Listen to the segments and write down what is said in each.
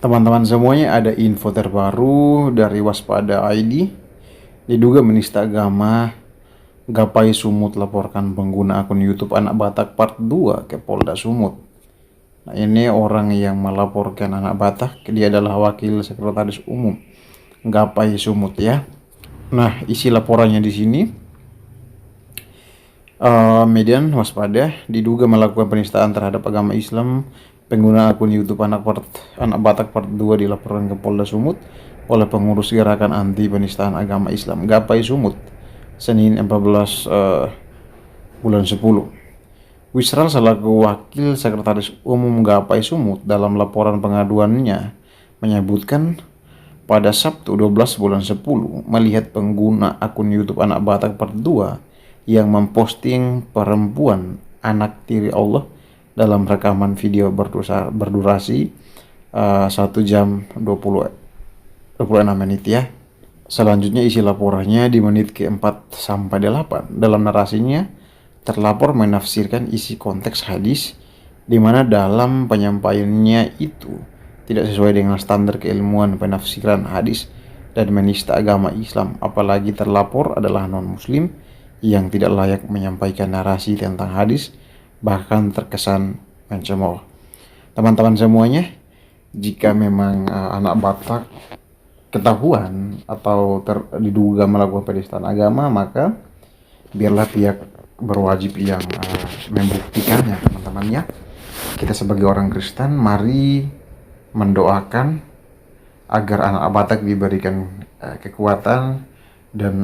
Teman-teman semuanya, ada info terbaru dari Waspada ID. Diduga menista agama, Gapai Sumut laporkan pengguna akun YouTube Anak Batak Part 2 ke Polda Sumut. Nah, ini orang yang melaporkan Anak Batak, dia adalah Wakil Sekretaris Umum Gapai Sumut ya. Nah, isi laporannya di sini, Median waspada diduga melakukan penistaan terhadap agama Islam. Pengguna akun YouTube Anak Batak Part 2 dilaporkan ke Polda Sumut oleh pengurus gerakan anti penistaan agama Islam Gapai Sumut Senin 14 bulan 10. Wisral selaku Wakil Sekretaris Umum Gapai Sumut dalam laporan pengaduannya menyebutkan pada Sabtu 12 bulan 10 melihat pengguna akun YouTube Anak Batak Part 2 yang memposting perempuan anak tiri Allah dalam rekaman video berdurasi 1 jam 26 menit ya. Selanjutnya isi laporannya di menit ke-4 sampai 8. Dalam narasinya, terlapor menafsirkan isi konteks hadis di mana dalam penyampaiannya itu tidak sesuai dengan standar keilmuan penafsiran hadis dan menista agama Islam, apalagi terlapor adalah non-muslim yang tidak layak menyampaikan narasi tentang hadis, bahkan terkesan mencemooh. Teman-teman semuanya, jika memang anak Batak ketahuan atau diduga melakukan penistaan agama, maka biarlah pihak berwajib yang membuktikannya, teman-teman ya. Kita sebagai orang Kristen, mari mendoakan agar anak Batak diberikan kekuatan dan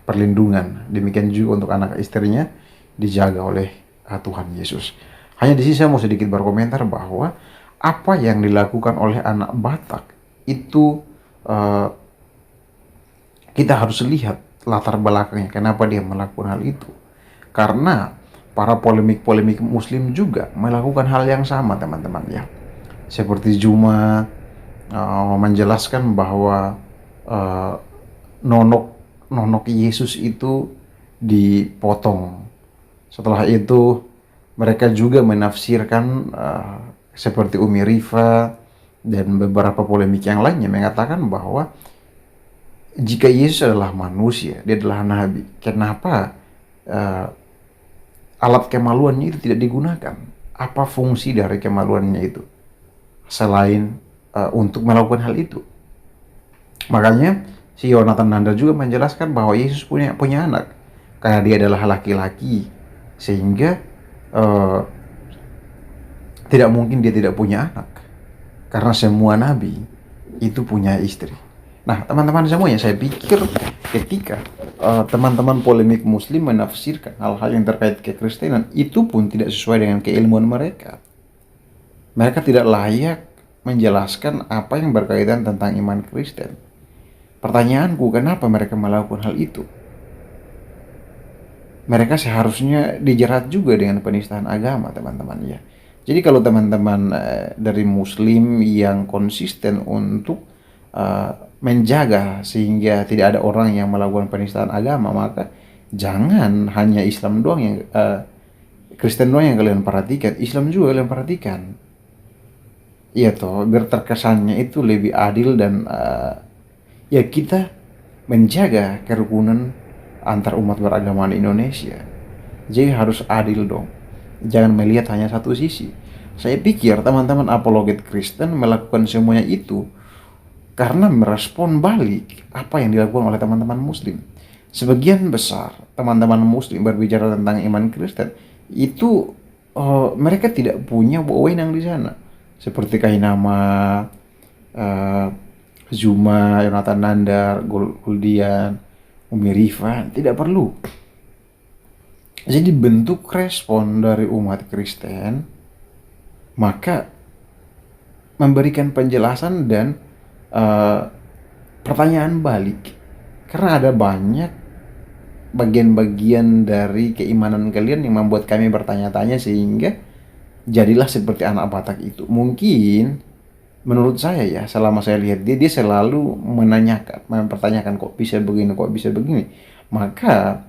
perlindungan. Demikian juga untuk anak istrinya dijaga oleh Tuhan Yesus. Hanya di sini saya mau sedikit berkomentar bahwa apa yang dilakukan oleh anak Batak itu kita harus lihat latar belakangnya, kenapa dia melakukan hal itu. Karena para polemik muslim juga melakukan hal yang sama, teman-teman ya. Seperti Juma menjelaskan bahwa nonok Yesus itu dipotong. Setelah itu mereka juga menafsirkan seperti Umi Rifa dan beberapa polemik yang lainnya mengatakan bahwa jika Yesus adalah manusia, dia adalah nabi, kenapa alat kemaluannya itu tidak digunakan? Apa fungsi dari kemaluannya itu selain untuk melakukan hal itu? Makanya si Yonatan Nanda juga menjelaskan bahwa Yesus punya anak karena dia adalah laki-laki, sehingga tidak mungkin dia tidak punya anak, karena semua nabi itu punya istri. Nah, teman-teman semuanya, saya pikir ketika teman-teman polemik muslim menafsirkan hal-hal yang terkait kekristenan, itu pun tidak sesuai dengan keilmuan mereka. Mereka tidak layak menjelaskan apa yang berkaitan tentang iman Kristen. Pertanyaanku, kenapa mereka melakukan hal itu? Mereka seharusnya dijerat juga dengan penistaan agama, teman-teman ya. Jadi kalau teman-teman dari muslim yang konsisten untuk menjaga sehingga tidak ada orang yang melakukan penistaan agama, maka jangan hanya Islam doang yang Kristen doang yang kalian perhatikan, Islam juga kalian perhatikan. Iya toh, biar terkesannya itu lebih adil dan ya kita menjaga kerukunan antar umat beragama di Indonesia. Jadi harus adil dong. Jangan melihat hanya satu sisi. Saya pikir teman-teman apologet Kristen melakukan semuanya itu karena merespon balik apa yang dilakukan oleh teman-teman muslim. Sebagian besar teman-teman muslim berbicara tentang iman Kristen itu mereka tidak punya wewenang di sana. Seperti Kainama, Zuma, Yonatan Nandar, Guldian, Umi Rifa, tidak perlu. Jadi bentuk respon dari umat Kristen, maka memberikan penjelasan dan pertanyaan balik. Karena ada banyak bagian-bagian dari keimanan kalian yang membuat kami bertanya-tanya, sehingga jadilah seperti anak Batak itu. Mungkin menurut saya ya, selama saya lihat dia selalu mempertanyakan kok bisa begini, kok bisa begini. Maka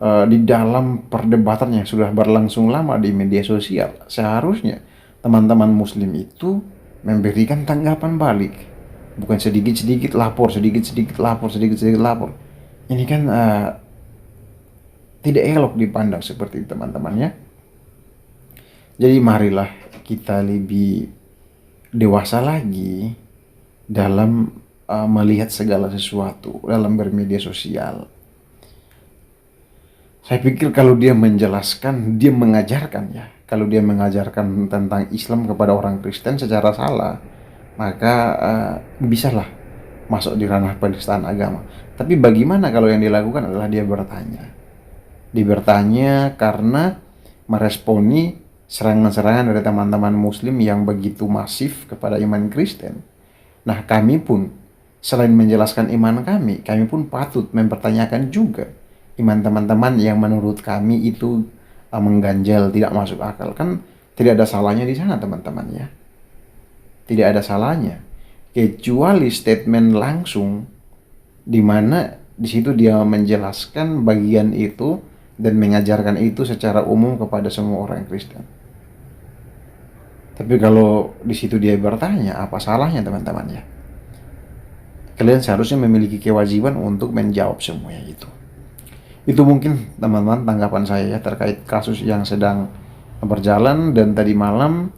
di dalam perdebatan yang sudah berlangsung lama di media sosial, seharusnya teman-teman muslim itu memberikan tanggapan balik, bukan sedikit-sedikit lapor, sedikit-sedikit lapor, sedikit-sedikit lapor. Ini kan tidak elok dipandang seperti itu, teman-teman ya. Jadi marilah kita lebih dewasa lagi dalam melihat segala sesuatu dalam bermedia sosial. Saya pikir kalau dia menjelaskan, dia mengajarkan ya, kalau dia mengajarkan tentang Islam kepada orang Kristen secara salah, maka bisalah masuk di ranah penistaan agama. Tapi bagaimana kalau yang dilakukan adalah dia bertanya? Dia bertanya karena meresponi serangan-serangan dari teman-teman muslim yang begitu masif kepada iman Kristen. Nah, kami pun selain menjelaskan iman kami pun patut mempertanyakan juga iman teman-teman yang menurut kami itu mengganjal, tidak masuk akal. Kan tidak ada salahnya di sana, teman-teman ya. Tidak ada salahnya. Kecuali statement langsung di mana di situ dia menjelaskan bagian itu dan mengajarkan itu secara umum kepada semua orang Kristen. Tapi kalau di situ dia bertanya, apa salahnya, teman-teman ya? Kalian seharusnya memiliki kewajiban untuk menjawab semuanya itu. Itu mungkin, teman-teman, tanggapan saya ya terkait kasus yang sedang berjalan. Dan tadi malam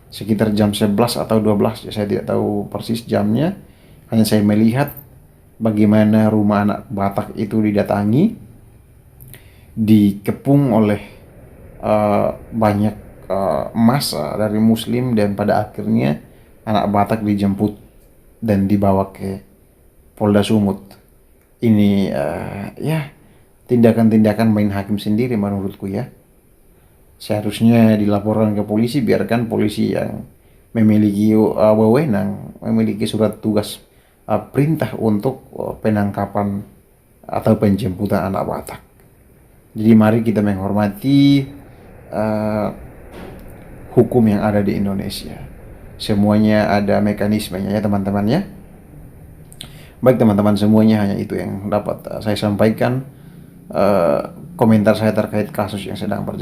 sekitar jam 11 atau 12, saya tidak tahu persis jamnya, hanya saya melihat bagaimana rumah anak Batak itu didatangi, dikepung oleh banyak massa dari muslim, dan pada akhirnya anak Batak dijemput dan dibawa ke Polda Sumut. Ini ya tindakan-tindakan main hakim sendiri menurutku ya. Seharusnya dilaporkan ke polisi, biarkan polisi yang memiliki wewenang, memiliki surat tugas perintah untuk penangkapan atau penjemputan anak Batak. Jadi mari kita menghormati hukum yang ada di Indonesia. Semuanya ada mekanismenya ya, teman-teman ya. Baik, teman-teman semuanya, hanya itu yang dapat saya sampaikan komentar saya terkait kasus yang sedang berjalan.